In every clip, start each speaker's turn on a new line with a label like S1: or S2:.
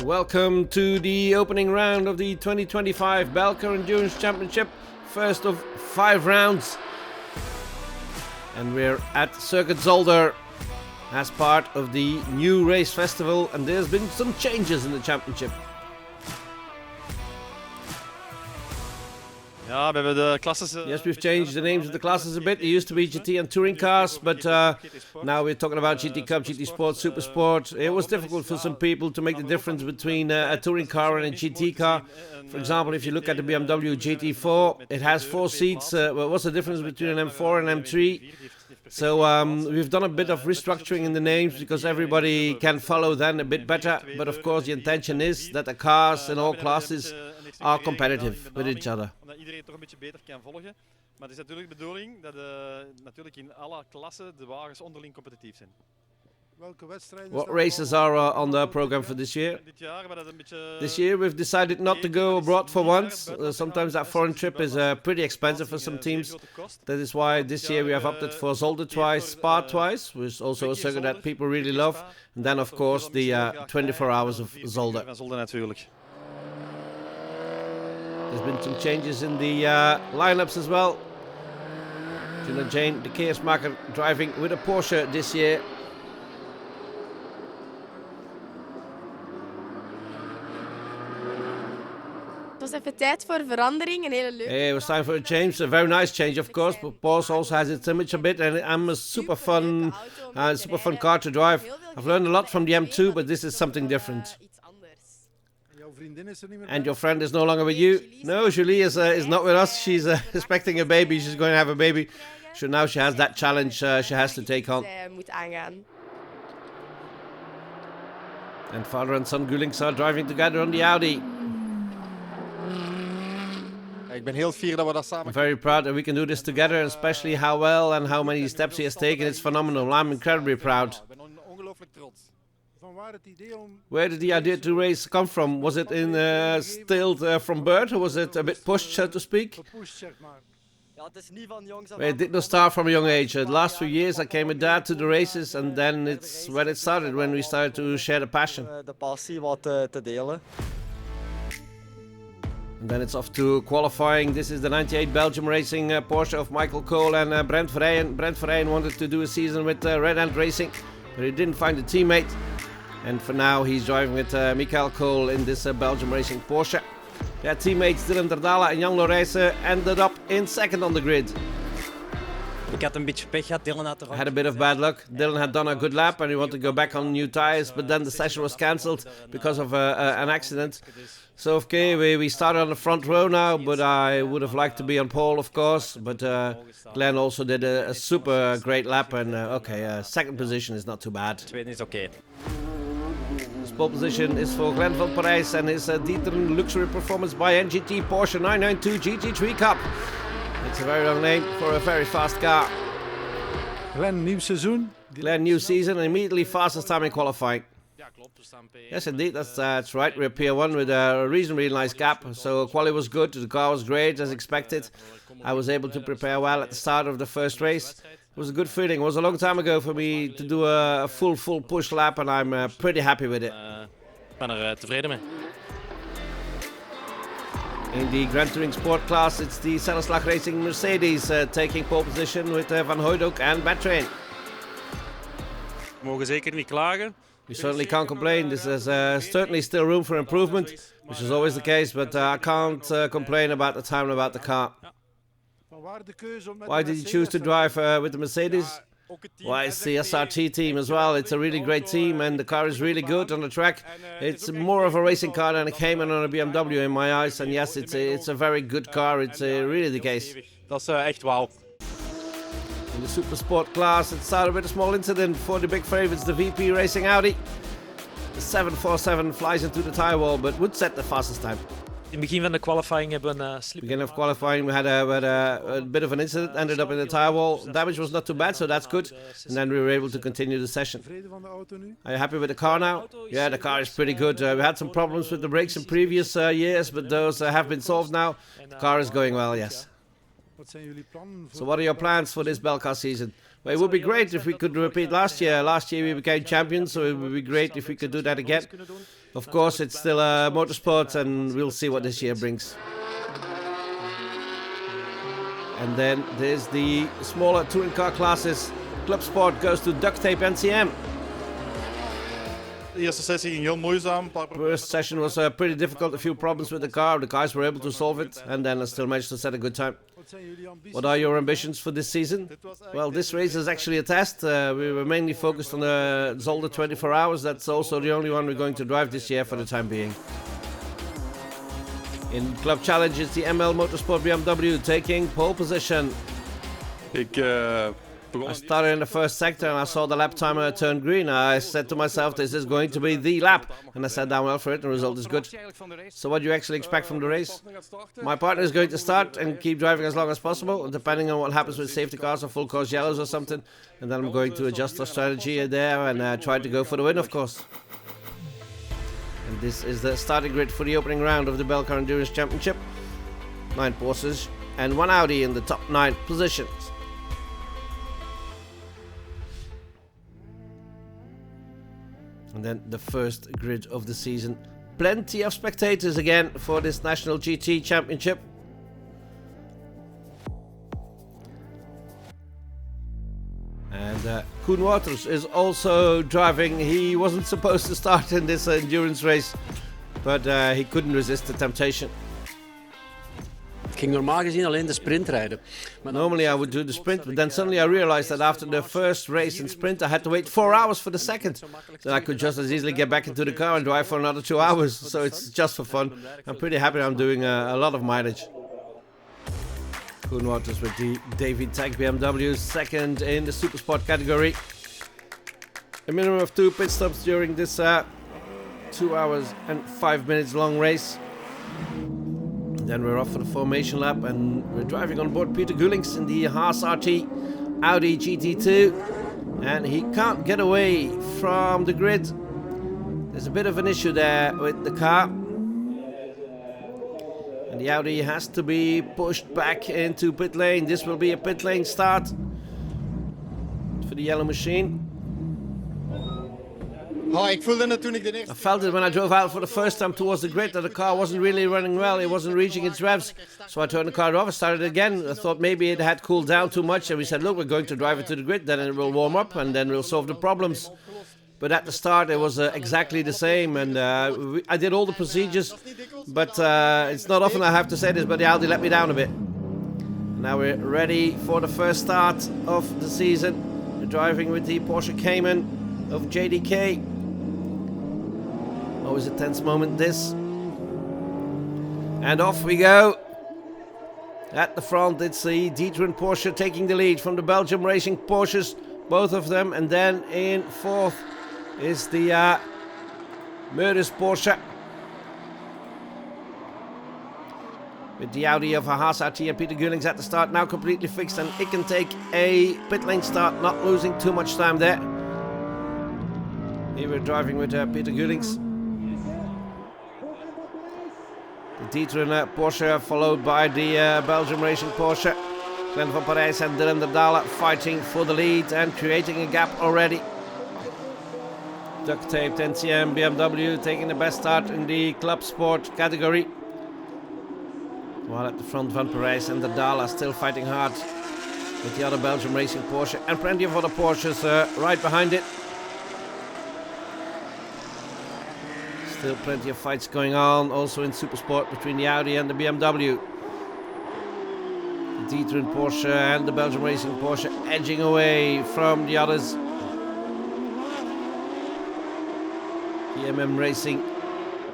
S1: Welcome to the opening round of the 2025 Belcar Endurance Championship. First of 5 rounds. And we're at Circuit Zolder as part of the new race festival. And there's been some changes in the championship. Yes, we've changed the names of the classes a bit. It used to be GT and Touring cars, but now we're talking about GT Cup, GT Sport, Super Sport. It was difficult for some people to make the difference between a Touring car and a GT car. For example, if you look at the BMW GT4, it has 4 seats. What's the difference between an M4 and M3? So we've done a bit of restructuring in the names because everybody can follow then a bit better. But of course the intention is that the cars in all classes are competitive with each other.
S2: Toch een beetje beter kan volgen. Maar het is natuurlijk de bedoeling dat natuurlijk in alle klassen de wagens onderling competitief zijn.
S1: What races are on the program for this year? This year we've decided not to go abroad for once. Sometimes that foreign trip is pretty expensive for some teams. That is why this year we have opted for Zolder twice, Spa twice, which is also a circuit that people really love. And then of course the 24 hours of Zolder. There's been some changes in the lineups as well. Gina Jane, the Keersmaker, driving with a Porsche this year.
S3: Het was even tijd voor verandering, een hele leuke.
S1: It was time for a change, a very nice change of course, but Porsche also has its image a bit, and I'm a super fun car to drive. I've learned a lot from the M2, but this is something different. And your friend is no longer with you? No, Julie is not with us. She's expecting a baby. She's going to have a baby. So now she has that challenge she has to take on. And father and son Gulings are driving together on the Audi. I'm very proud that we can do this together, especially how well and how many steps he has taken. It's phenomenal. I'm incredibly proud. Where did the idea to race come from? Was it instilled from birth, or was it a bit pushed, so to speak? It did not start from a young age. The last few years I came with Dad to the races, and then it's when it started, when we started to share the passion. And then it's off to qualifying. This is the 98 Belgium Racing Porsche of Michael Cole and Brent Verheyen. Brent Verheyen wanted to do a season with Red Ant Racing, but he didn't find a teammate. And for now he's driving with Michael Cole in this Belgium Racing Porsche. Their teammates Dylan Derdala and Jan Lorijsen ended up in second on the grid. I had a bit of bad luck. Dylan had done a good lap and he wanted to go back on new tires, but then the session was cancelled because of an accident. So okay, we started on the front row now, but I would have liked to be on pole, of course. But Glenn also did a super great lap, and second position is not too bad. This pole position is for Glenn van Parijs and his D'Ieteren Luxury Performance by NGT Porsche 992 GT3 Cup. It's a very long name for a very fast car.
S4: Glenn, nieuw seizoen.
S1: Glenn, new season, and immediately fastest time in qualifying. Yes, indeed, that's right. We're P1 with a reasonably nice gap. So quality was good, the car was great as expected. I was able to prepare well at the start of the first race. It was a good feeling. It was a long time ago for me to do a full push lap, and I'm pretty happy with it.
S2: Tevreden mee.
S1: In the Grand Touring Sport class, it's the Zellerslag Racing Mercedes taking pole position with Van Hooydonk and Batrain.
S2: We mogen zeker niet klagen.
S1: We certainly can't complain. This is certainly still room for improvement, which is always the case, but I can't complain about the time and about the car. Why did you choose to drive with the Mercedes? Well, it's the SRT team as well. It's a really great team, and the car is really good on the track. It's more of a racing car than a Cayman or a BMW in my eyes, and yes, it's a very good car. It's really the case.
S2: Dat is echt wauw.
S1: In the Super Sport class, it started with a small incident for the big favourites, the VP Racing Audi. The 747 flies into the tyre wall, but would set the fastest time.
S5: In the beginning of the qualifying,
S1: beginning of qualifying, we had a bit of an incident. Ended up in the tire wall. Damage was not too bad, so that's good. And then we were able to continue the session. Are you happy with the car now? Yeah, the car is pretty good. We had some problems with the brakes in previous years, but those have been solved now. The car is going well, yes. So what are your plans for this Belcar season? Well, it would be great if we could repeat last year. Last year we became champions, so it would be great if we could do that again. Of course, it's still a motorsport, and we'll see what this year brings. And then there's the smaller touring car classes. Club Sport goes to duct tape NCM.
S6: De eerste sessie ging heel moeizaam.
S1: First session was pretty difficult, a few problems with the car. The guys were able to solve it, and then I still managed to set a good time. What are your ambitions for this season? Well, this race is actually a test. We were mainly focused on the Zolder 24 hours. That's also the only one we're going to drive this year for the time being. In Club Challenge, it's the ML Motorsport BMW taking pole position. I started in the first sector and I saw the lap timer turn green. I said to myself, this is going to be the lap. And I sat down well for it, and the result is good. So what do you actually expect from the race? My partner is going to start and keep driving as long as possible, depending on what happens with safety cars or full course yellows or something. And then I'm going to adjust our strategy there and try to go for the win, of course. And this is the starting grid for the opening round of the Belcar Endurance Championship. 9 Porsches and 1 Audi in the top 9 positions. And then the first grid of the season. Plenty of spectators again for this National GT Championship. And Koen Waters is also driving. He wasn't supposed to start in this endurance race, but he couldn't resist the temptation.
S7: Ik ging normaal gezien alleen de sprint rijden.
S1: Normally I would do the sprint, but then suddenly I realized that after the first race in sprint I had to wait 4 hours for the second. So I could just as easily get back into the car and drive for another 2 hours. So it's just for fun. I'm pretty happy I'm doing a lot of mileage. Koen Waters with the David Tech BMW, second in the Supersport category. A minimum of 2 pit stops during this 2 hours and 5 minutes long race. Then we're off for the formation lap, and we're driving on board Peter Gullings in the Haas RT Audi GT2, and he can't get away from the grid. There's a bit of an issue there with the car, and the Audi has to be pushed back into pit lane. This will be a pit lane start for the yellow machine. I felt it when I drove out for the first time towards the grid that the car wasn't really running well. It wasn't reaching its revs. So I turned the car off and started again. I thought maybe it had cooled down too much, and we said, look, we're going to drive it to the grid, then it will warm up and then we'll solve the problems. But at the start it was exactly the same, and I did all the procedures, but it's not often I have to say this, but the Audi let me down a bit. Now we're ready for the first start of the season. We're driving with the Porsche Cayman of JDK. Always a tense moment, this. And off we go. At the front, it's the D'Ieteren Porsche taking the lead from the Belgium Racing Porsches, both of them. And then in fourth is the Meurders Porsche, with the Audi of Haas RT and Peter Gullings at the start, now completely fixed, and it can take a pit lane start, not losing too much time there. Here we're driving with Peter Gullings. The D'Ieteren Porsche followed by the Belgium Racing Porsche. Glenn van Parijs and Dylan de Dale fighting for the lead and creating a gap already. Duct taped NCM BMW taking the best start in the Club Sport category. While at the front, Van Parijs and de Dale are still fighting hard with the other Belgium Racing Porsche, and plenty of other Porsches right behind it. Still plenty of fights going on, also in Supersport, between the Audi and the BMW. The D'Ieteren Porsche and the Belgium Racing Porsche edging away from the others. The MM Racing,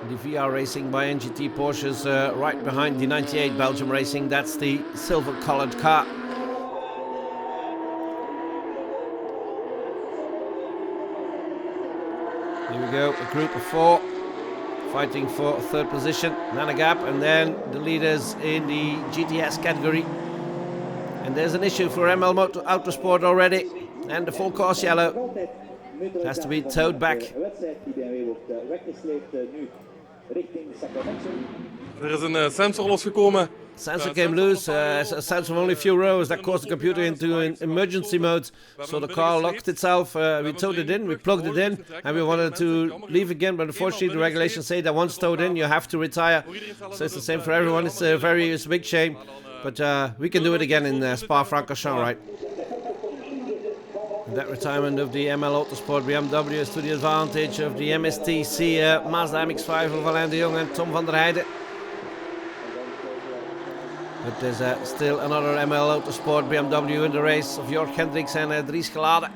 S1: the VR Racing by NGT Porsches right behind the 98 Belgium Racing. That's the silver colored car. Here we go, a group of 4. fighting for third position, Nana Gap, and then the leaders in the GTS category. And there's an issue for ML Autosport already, and the full course yellow has to be towed back.
S5: Er is een sensor losgekomen.
S1: Sensor came loose, a sensor of only a few rows that caused the computer into an emergency mode. So the car locked itself, we towed it in, we plugged it in, and we wanted to leave again, but unfortunately the regulations say that once towed in, you have to retire. So it's the same for everyone. It's a big shame, but we can do it again in Spa-Francorchamps, right? That retirement of the ML Autosport BMW is to the advantage of the MSTC Mazda MX-5 of Alain de Jong and Tom van der Heijden. But there's still another ML Autosport BMW in the race of Jörg Hendricks and Dries Gelade.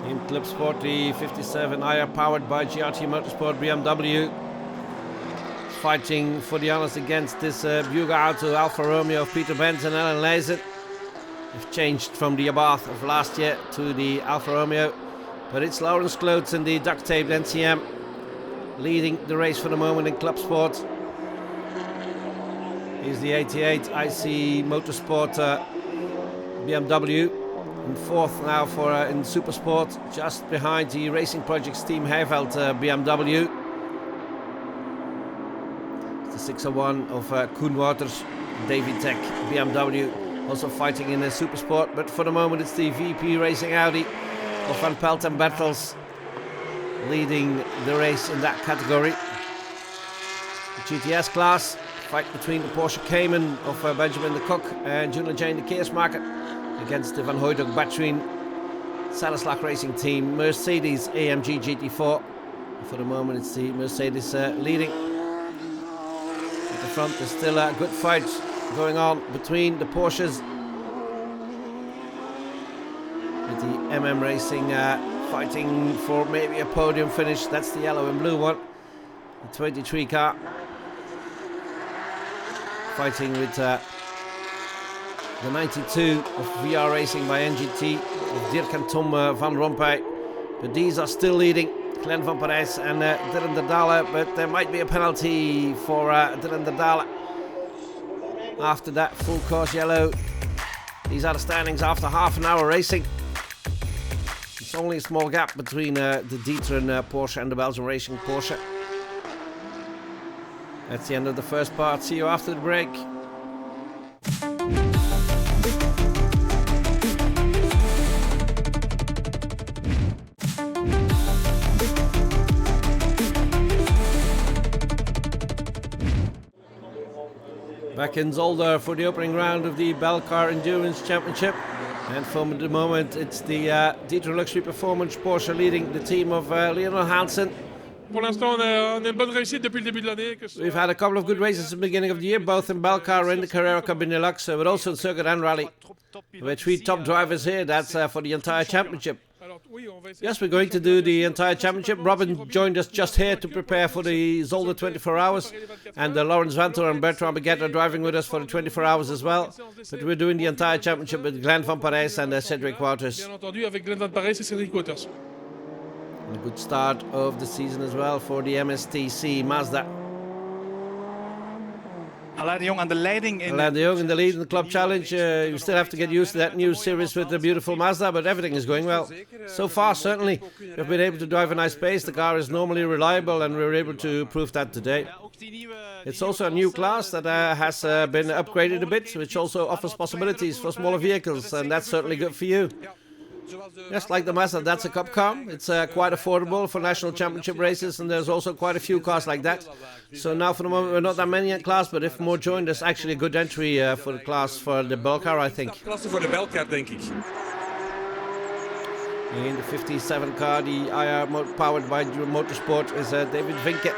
S1: In Club Sport, the 57i powered by GRT Motorsport BMW. Fighting for the honours against this Buga Auto Alfa Romeo of Peter Benz and Alan Leijzen. They've changed from the Abarth of last year to the Alfa Romeo. But it's Laurens Kloets in the duct-taped NCM leading the race for the moment in Club Sport. Here's the 88 IC Motorsport BMW in fourth now for in Supersport, just behind the Racing Projects Team Heiveld BMW. It's the 601 of Koen Waters, David Tech BMW, also fighting in the Supersport, but for the moment it's the VP Racing Audi of Van Pelt and Bertels leading the race in that category. The GTS class. Fight between the Porsche Cayman of Benjamin de Kock and Julian Jane de Keersmaker against the Van Hooydonk Batween Salislag Racing Team Mercedes AMG GT4. For the moment it's the Mercedes leading. At the front there's still a good fight going on between the Porsches. With the MM Racing fighting for maybe a podium finish. That's the yellow and blue one. The 23 car. Fighting with the 92 of VR Racing by NGT of Dirk and Tom van Rompuy. But these are still leading, Glenn van Parijs and Dylan de Dalle, but there might be a penalty for Dylan de Dalle. After that full course yellow. These are the standings after half an hour racing. It's only a small gap between the D'Ieteren Porsche and the Belgian Racing Porsche. That's the end of the first part. See you after the break. Back in Zolder for the opening round of the Belcar Endurance Championship. And for the moment it's the D'Ieteren Luxury Performance Porsche leading the team of Lionel Hansen.
S5: Pour l'instant, on a une bonne réussite depuis le début de l'année.
S1: We've had a couple of good races at the beginning of the year, both in Belcar and the Carrera Cup Benelux, but also in Circuit and Rally. We have 3 top drivers here, that's for the entire championship. Yes, we're going to do the entire championship. Robin joined us just here to prepare for the Zolder 24 hours. And Laurens Vantor and Bertrand Baguette are driving with us for the 24 hours as well. But we're doing the entire championship with Glenn van Parijs and Cedric Wouters.
S5: Bien entendu, avec Glenn van Parijs et Cedric Wouters.
S1: A good start of the season as well for the MSTC Mazda.
S6: Alain de Jong on the leading in
S1: the lead in the Club Challenge. You still have to get used to that new series with the beautiful Mazda, but everything is going well. So far, certainly, we've been able to drive a nice pace. The car is normally reliable, and we were able to prove that today. It's also a new class that has been upgraded a bit, which also offers possibilities for smaller vehicles, and that's certainly good for you. Just like the Mazda, that's a cup car. It's quite affordable for national championship races, and there's also quite a few cars like that. So now for the moment we're not that many in class, but if more join, there's actually a good entry for the class for the Belcar, I think.
S5: Klasse voor de Belcar, denk ik.
S1: In the 57 car, the IR powered by Motorsport is David Vinke.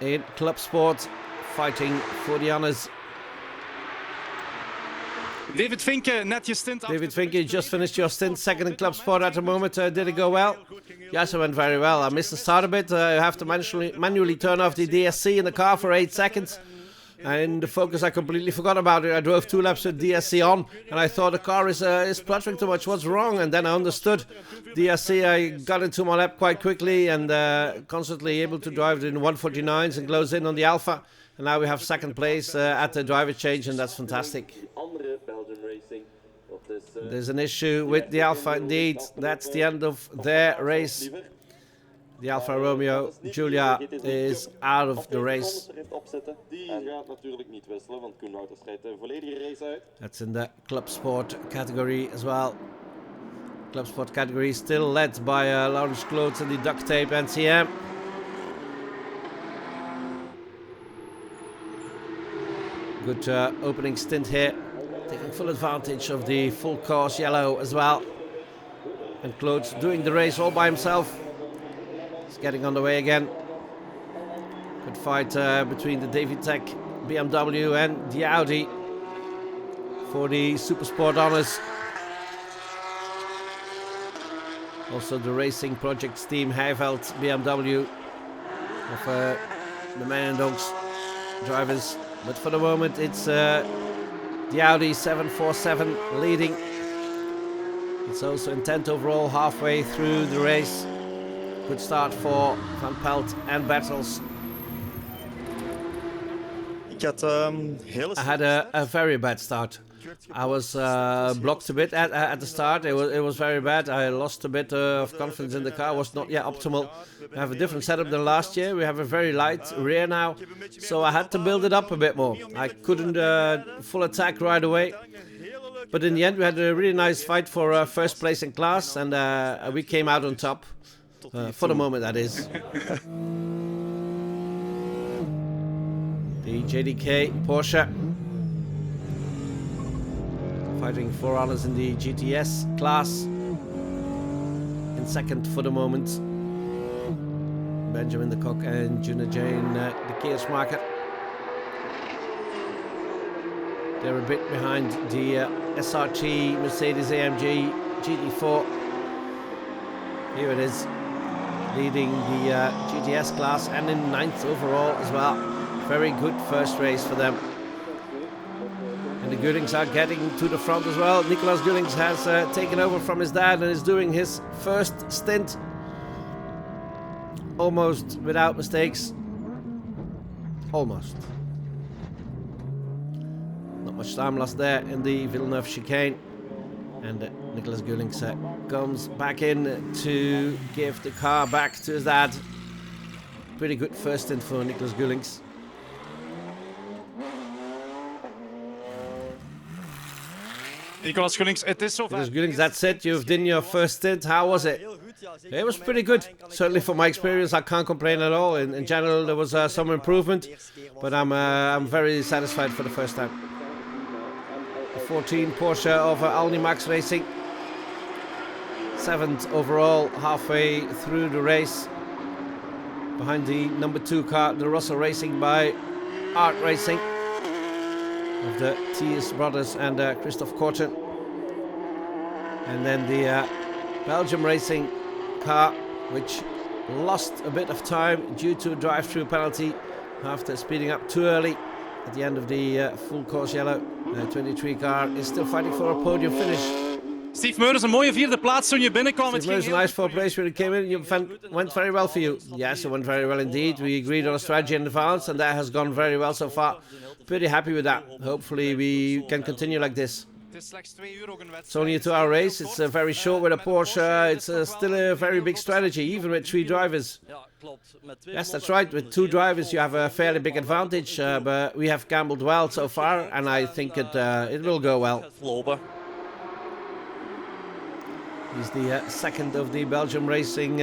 S1: In Club Sport, fighting for the honours.
S6: David Vinke, net je stint.
S1: David Vinke, you just finished your stint, second in Club Sport at the moment. Did it go well? Yes, it went very well. I missed the start a bit. I have to manually turn off the DSC in the car for 8 seconds. And in the focus, I completely forgot about it. I drove 2 laps with DSC on, and I thought the car is spluttering too much. What's wrong? And then I understood DSC. I got into my lap quite quickly and constantly able to drive in 149s and close in on the Alpha. And now we have second place at the driver change, and that's fantastic. There's an issue with the Alpha indeed. That's the end of their race. The Alfa Romeo Giulia is out of the race. That's in the Club Sport category as well. Club Sport category still led by Laurens Kloot and the duct tape NCM. Good opening stint here, taking full advantage of the full course yellow as well. And Kloot doing the race all by himself. He's getting on the way again. Good fight between the Davitech BMW and the Audi for the Supersport honours. Also the Racing Projects team Heiveld BMW of the Man and Dogs drivers. But for the moment it's the Audi 747 leading. It's also in 10th overall halfway through the race. Good start for Van Pelt and Bertels. I had a very bad start. I was blocked a bit at the start. It was very bad. I lost a bit of confidence in the car. Was not yet optimal. We have a different setup than last year. We have a very light rear now, so I had to build it up a bit more. I couldn't full attack right away. But in the end, we had a really nice fight for first place in class, and we came out on top. For the moment, that is. The JDK Porsche fighting for honors in the GTS class. In second for the moment, Benjamin de Kock and Juna Jane de Keersmaker. They're a bit behind the SRT Mercedes AMG GT4. Here it is, leading the GTS class and in 9th overall as well. Very good first race for them. And the Gullings are getting to the front as well. Nicolas Gullings has taken over from his dad and is doing his first stint almost without mistakes. Almost. Not much time lost there in the Villeneuve chicane. And Nicolas Gullings comes back in to give the car back to his dad. Pretty good first stint for Nicolas Gullings.
S6: Nicolas Gullings, it is so far.
S1: Nicolas Gullings, that's it. You've done your first stint. How was it? It was pretty good. Certainly for my experience, I can't complain at all. In general, there was some improvement, but I'm very satisfied for the first time. 14 Porsche of Alnimax Racing. 7th overall, halfway through the race. Behind the number 2 car, the Russell Racing by Art Racing of the Thiers brothers and Christophe Korten. And then the Belgium Racing car, which lost a bit of time due to a drive-through penalty after speeding up too early. At the end of the full course yellow, the 23 car is still fighting for a podium finish.
S6: Steve Meurders, een mooie 4e plaats toen je binnenkwam.
S1: Steve Meurders, a nice 4th place when you came in. You went very well for you. Yes, it went very well indeed. We agreed on a strategy in advance, and that has gone very well so far. Pretty happy with that. Hopefully we can continue like this. It's only a 2-hour race. It's very short with a Porsche. It's still a very big strategy, even with 3 drivers. Yes, that's right. With 2 drivers, you have a fairly big advantage. But we have gambled well so far, and I think it will go well. He's the second of the Belgium Racing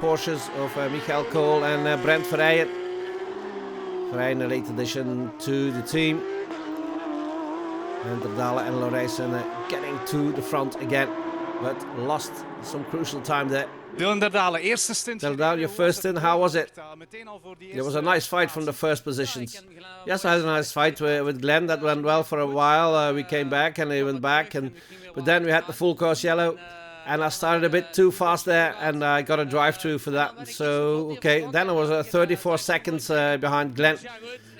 S1: Porsches of Michael Kool and Brent Verrijen. Verrijen, a late addition to the team. And Derdale and Lorijsen getting to the front again, but lost some crucial time there.
S6: Dylan Derdale, eerste stint.
S1: Derdale, your first stint, how was it? It was a nice fight from the first positions. Yes, I had a nice fight with Glenn. That went well for a while. We came back and he went back, but then we had the full course yellow. And I started a bit too fast there, and I got a drive-through for that. So, okay, then I was 34 seconds behind Glenn.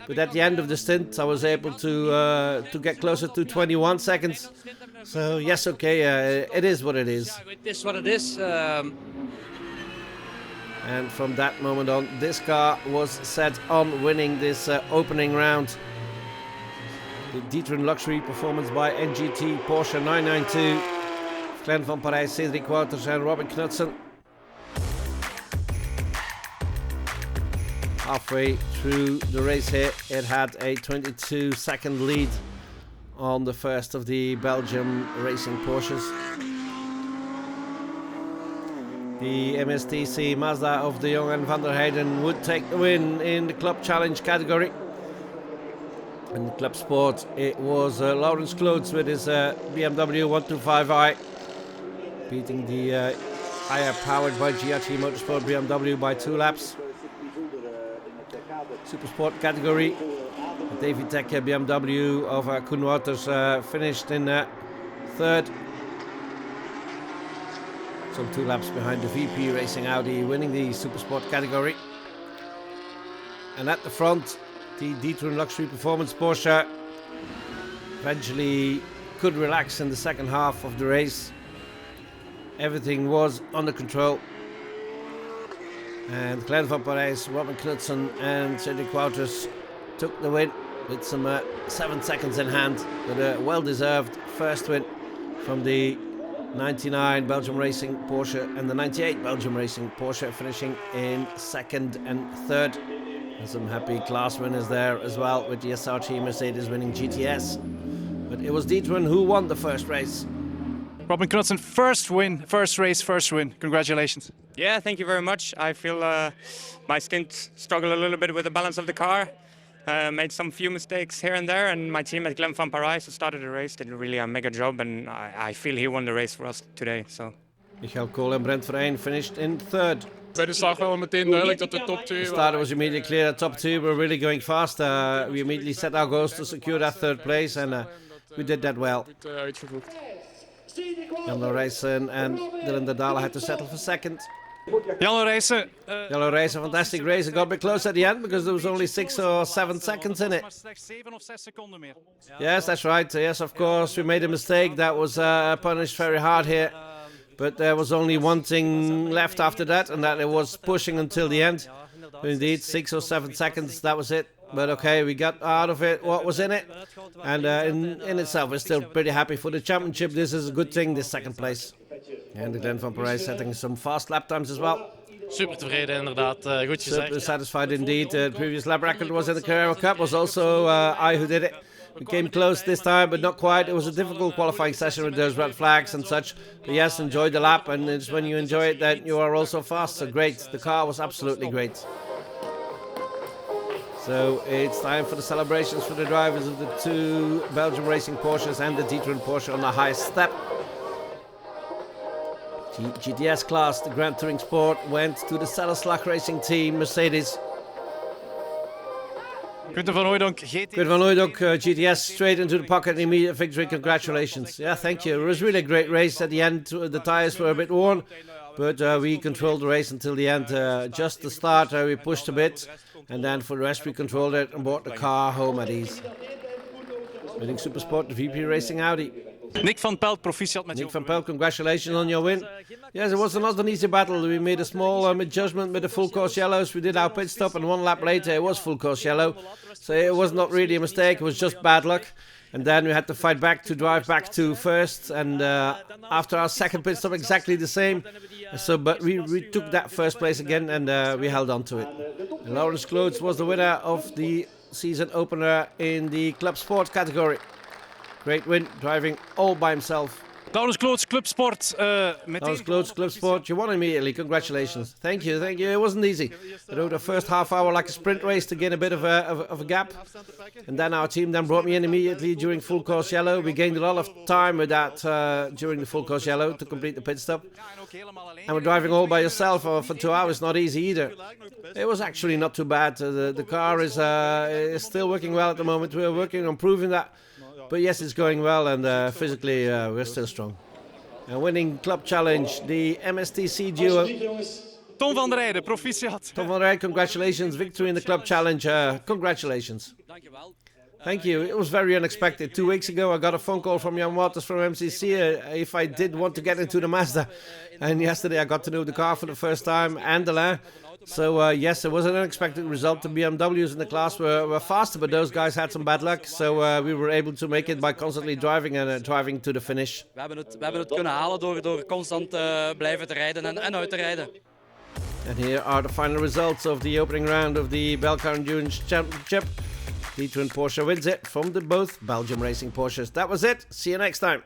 S1: But at the end of the stint, I was able to get closer to 21 seconds. So yes, okay, it is what it is.
S7: It is what it is.
S1: And from that moment on, this car was set on winning this opening round. The D'Ieteren Luxury Performance by NGT Porsche 992. Glenn van Parijs, Cedric Wouters and Robin Knudsen. Halfway through the race here, it had a 22-second lead on the first of the Belgium racing Porsches. The MSTC Mazda of de Jong and van der Heijden would take the win in the Club Challenge category. In the Club Sport, it was Laurens Kloets with his BMW 125i, beating the higher powered by GRT Motorsport BMW by 2 laps. Super Sport category, the Davitec BMW of Koen Wouters finished in third. Some 2 laps behind the VP Racing Audi, winning the Super Sport category. And at the front, the D'Ieteren Luxury Performance Porsche eventually could relax in the second half of the race. Everything was under control. And Glenn van Parijs, Robin Knudsen and Cedric Wouters took the win with some 7 seconds in hand, with a well-deserved first win from the 99 Belgium Racing Porsche and the 98 Belgium Racing Porsche, finishing in second and third. And some happy class winners there as well, with the SRT Mercedes winning GTS. But it was D'Ieteren who won the first race.
S6: Robin Knudsen, first win, first race, first win. Congratulations.
S8: Yeah, thank you very much. I feel my stint struggled a little bit with the balance of the car. Made some few mistakes here and there, and my team at Glenn van Parijs, who started the race, did really a mega job, and I feel he won the race for us today. So.
S1: Michael Kool and Brent Verheyen finished in third.
S5: Bij de start wel meteen duidelijk dat de top 2...
S1: The start was immediately clear. The top 2 were really going fast. We immediately set our goals to secure that third place, and we did that well. Jan Lorijsen and Dylan de Dale had to settle for second.
S6: Jan Lorijsen.
S1: Jan Lorijsen, fantastic race. It got a bit close at the end because there was only 6 or 7 seconds in it. Yes, that's right. Yes, of course, we made a mistake. That was punished very hard here. But there was only one thing left after that, and that it was pushing until the end. Indeed, 6 or 7 seconds, that was it. But okay, we got out of it what was in it. And in itself, we're still pretty happy for the championship. This is a good thing, this second place. And Glenn van Parijs setting some fast lap times as well.
S9: Super tevreden inderdaad, goed gezegd.
S1: Super satisfied indeed. The previous lap record was in the Carrera Cup, was also I who did it. We came close this time, but not quite. It was a difficult qualifying session with those red flags and such. But yes, enjoy the lap, and it's when you enjoy it that you are also fast. So great. The car was absolutely great. So it's time for the celebrations for the drivers of the 2 Belgium Racing Porsches and the D'Ieteren Porsche on the highest step. GTS class, the Grand Touring Sport, went to the Sellerslag Racing Team, Mercedes.
S6: Gunther van Hooijdonk,
S1: GTS straight into the pocket, immediate victory. Congratulations. Yeah, thank you. It was really a great race. At the end, the tires were a bit worn, but we controlled the race until the end. Just the start, we pushed a bit, and then for the rest, we controlled it and brought the car home at ease. Winning Supersport, the VP Racing Audi.
S6: Nick van Pelt, proficiat met
S1: Nick van Pelt, congratulations on your win. Yes, it was not an easy battle. We made a small adjustment with the full course yellows. We did our pit stop, and 1 lap later it was full course yellow. So it was not really a mistake, it was just bad luck. And then we had to fight back to drive back to first, and after our second pit stop, exactly the same. So, but we took that first place again, and we held on to it. And Laurens Kloets was the winner of the season opener in the Club Sport category. Great win, driving all by himself.
S6: Laurens Kloets, Club Sport.
S1: Laurens Kloets, Club Sport, you won immediately. Congratulations. Thank you, thank you. It wasn't easy. I rode the first half hour like a sprint race to gain a bit of a gap. And then our team then brought me in immediately during full course yellow. We gained a lot of time with that during the full course yellow to complete the pit stop. And we're driving all by yourself for 2 hours, not easy either. It was actually not too bad. The car is still working well at the moment. We're working on proving that. But yes, it's going well, and physically we're still strong. And winning Club Challenge, the MSTC duo.
S6: Tom van der Rijden, proficiat.
S1: Tom van der Rijden, congratulations. Victory in the Club Challenge. Congratulations. Thank you. It was very unexpected. 2 weeks ago, I got a phone call from Jan Waters from MCC if I did want to get into the Mazda. And yesterday, I got to know the car for the first time and the lane. So, yes, it was an unexpected result. The BMWs in the class were faster, but those guys had some bad luck. So, we were able to make it by constantly driving and driving to the finish.
S10: We hebben het kunnen halen door constant blijven te rijden en uit te rijden.
S1: And here are the final results of the opening round of the Belcar Endurance Championship. D-Twin Porsche wins it from both Belgium Racing Porsches. That was it. See you next time.